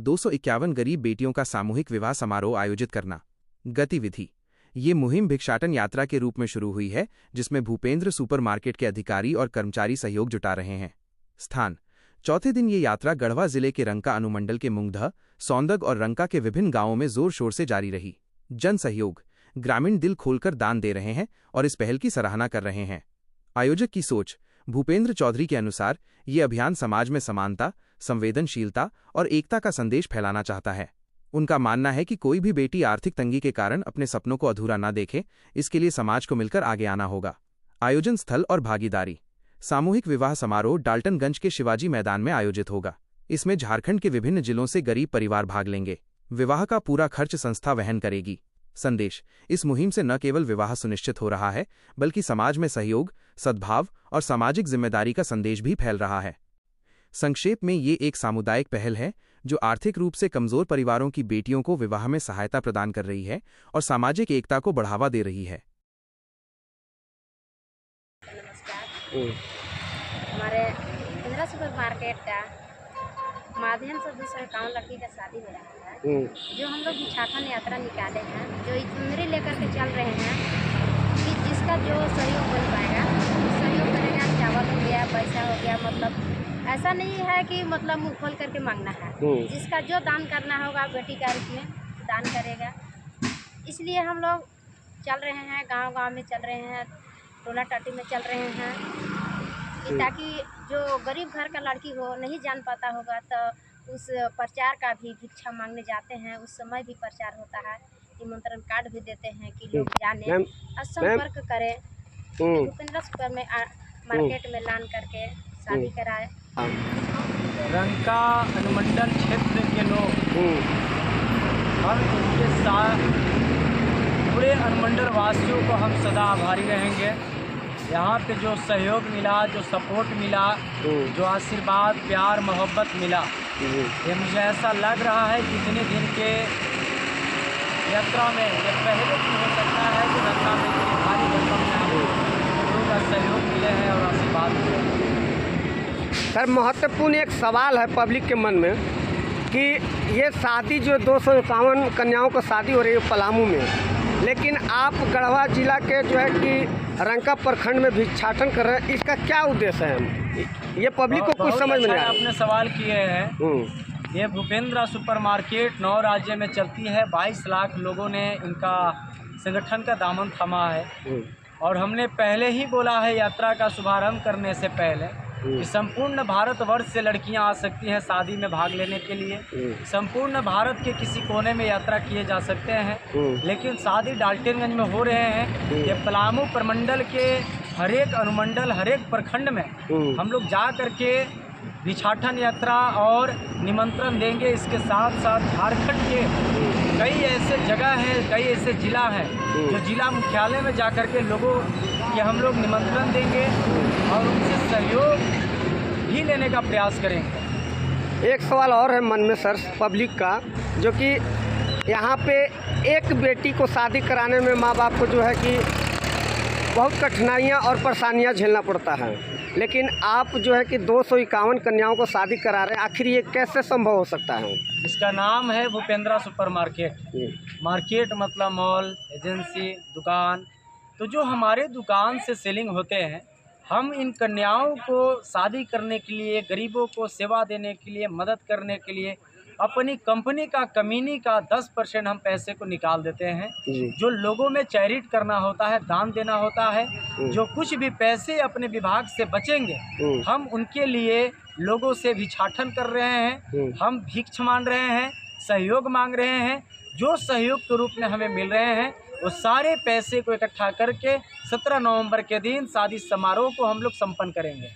251 गरीब बेटियों का सामूहिक विवाह समारोह आयोजित करना। गतिविधि। ये मुहिम भिक्षाटन यात्रा के रूप में शुरू हुई है, जिसमें भूपेंद्र सुपरमार्केट के अधिकारी और कर्मचारी सहयोग जुटा रहे हैं। स्थान। चौथे दिन ये यात्रा गढ़वा जिले के रंका अनुमंडल के मुंगदह, सौंदग और रंका के विभिन्न गांवों में जोर शोर से जारी रही। जन सहयोग। ग्रामीण दिल खोलकर दान दे रहे हैं और इस पहल की सराहना कर रहे हैं। आयोजक की सोच। भूपेंद्र चौधरी के अनुसार ये अभियान समाज में समानता, संवेदनशीलता और एकता का संदेश फैलाना चाहता है। उनका मानना है कि कोई भी बेटी आर्थिक तंगी के कारण अपने सपनों को अधूरा न देखे, इसके लिए समाज को मिलकर आगे आना होगा। आयोजन स्थल और भागीदारी। सामूहिक विवाह समारोह डाल्टनगंज के शिवाजी मैदान में आयोजित होगा। इसमें झारखंड के विभिन्न जिलों से गरीब परिवार भाग लेंगे। विवाह का पूरा खर्च संस्था वहन करेगी। संदेश। इस मुहिम से न केवल विवाह सुनिश्चित हो रहा है, बल्कि समाज में सहयोग, सद्भाव और सामाजिक जिम्मेदारी का संदेश भी फैल रहा है। संक्षेप में, ये एक सामुदायिक पहल है जो आर्थिक रूप से कमजोर परिवारों की बेटियों को विवाह में सहायता प्रदान कर रही है और सामाजिक एकता को बढ़ावा दे रही है। नमस्कार। हमारे भूपेंद्र सुपरमार्केट का माध्यम से 251 लड़की का शादी हो रहा है, जो हम लोग भिक्षाटन यात्रा निकाले हैं, जो इतनी लेकर के चल रहे हैं कि जिसका जो सहयोग बन पाएगा सहयोग करेगा। चावल हो गया, पैसा हो गया, मतलब ऐसा नहीं है कि मतलब मुँह खोल करके मांगना है। जिसका जो दान करना होगा बेटी का रूप में दान करेगा। इसलिए हम लोग चल रहे हैं, गांव-गांव में चल रहे हैं, टोला टाटी में चल रहे हैं, कि ताकि जो गरीब घर का लड़की हो, नहीं जान पाता होगा, तो उस प्रचार का भी भिक्षा मांगने जाते हैं। उस समय भी प्रचार होता है, निमंत्रण कार्ड भी देते हैं कि लोग जाने और संपर्क करें, भूपेंद्र सुपर में मार्केट में लान करके शादी कराए। रंका अनुमंडल क्षेत्र के लोग हम इनके साथ पूरे अनुमंडल वासियों को हम सदा आभारी रहेंगे। यहाँ पे जो सहयोग मिला, जो सपोर्ट मिला, जो आशीर्वाद, प्यार, मोहब्बत मिला, ये मुझे ऐसा लग रहा है कि इतने दिन के यात्रा में ये पहले भी हो सकता है कि रंका में इतनी भारी भरकम लोगों का सहयोग मिले हैं और आशीर्वाद मिले हैं। सर, महत्वपूर्ण एक सवाल है पब्लिक के मन में कि ये शादी जो 251 कन्याओं का शादी हो रही है पलामू में, लेकिन आप गढ़वा जिला के जो है कि रंका प्रखंड में भिक्षाटन कर रहे हैं, इसका क्या उद्देश्य है? ये पब्लिक को कुछ समझ में नहीं आया। आपने सवाल किए हैं। ये भूपेंद्र सुपरमार्केट 9 राज्य में चलती है। 22 लाख लोगों ने इनका संगठन का दामन थामा है और हमने पहले ही बोला है यात्रा का शुभारंभ करने से पहले कि संपूर्ण भारतवर्ष से लड़कियां आ सकती हैं शादी में भाग लेने के लिए। संपूर्ण भारत के किसी कोने में यात्रा किए जा सकते हैं, लेकिन शादी डाल्टनगंज में हो रहे हैं। ये पलामू प्रमंडल के हर एक अनुमंडल, हर एक प्रखंड में हम लोग जा करके भिक्षाटन यात्रा और निमंत्रण देंगे। इसके साथ साथ झारखंड के कई ऐसे जगह हैं, कई ऐसे ज़िला हैं जो जिला मुख्यालय में जा कर के लोगों के हम लोग निमंत्रण देंगे और उनसे सहयोग भी लेने का प्रयास करेंगे। एक सवाल और है मन में सर पब्लिक का, जो कि यहाँ पे एक बेटी को शादी कराने में माँ बाप को जो है कि बहुत कठिनाइयाँ और परेशानियाँ झेलना पड़ता है, लेकिन आप जो है कि 251 कन्याओं को शादी करा रहे हैं। आखिर ये कैसे संभव हो सकता है? इसका नाम है भूपेंद्र सुपरमार्केट। मार्केट मतलब मॉल, एजेंसी, दुकान। तो जो हमारे दुकान से सेलिंग होते हैं, हम इन कन्याओं को शादी करने के लिए, गरीबों को सेवा देने के लिए, मदद करने के लिए अपनी कंपनी का कमीनी का 10% हम पैसे को निकाल देते हैं। जो लोगों में चैरिटी करना होता है, दान देना होता है, जो कुछ भी पैसे अपने विभाग से बचेंगे, हम उनके लिए लोगों से भिक्षाटन कर रहे हैं। हम भिक्ष मांग रहे हैं, सहयोग मांग रहे हैं। जो सहयोग के रूप में हमें मिल रहे हैं, वो सारे पैसे को इकट्ठा करके 17 नवंबर के दिन शादी समारोह को हम लोग संपन्न करेंगे।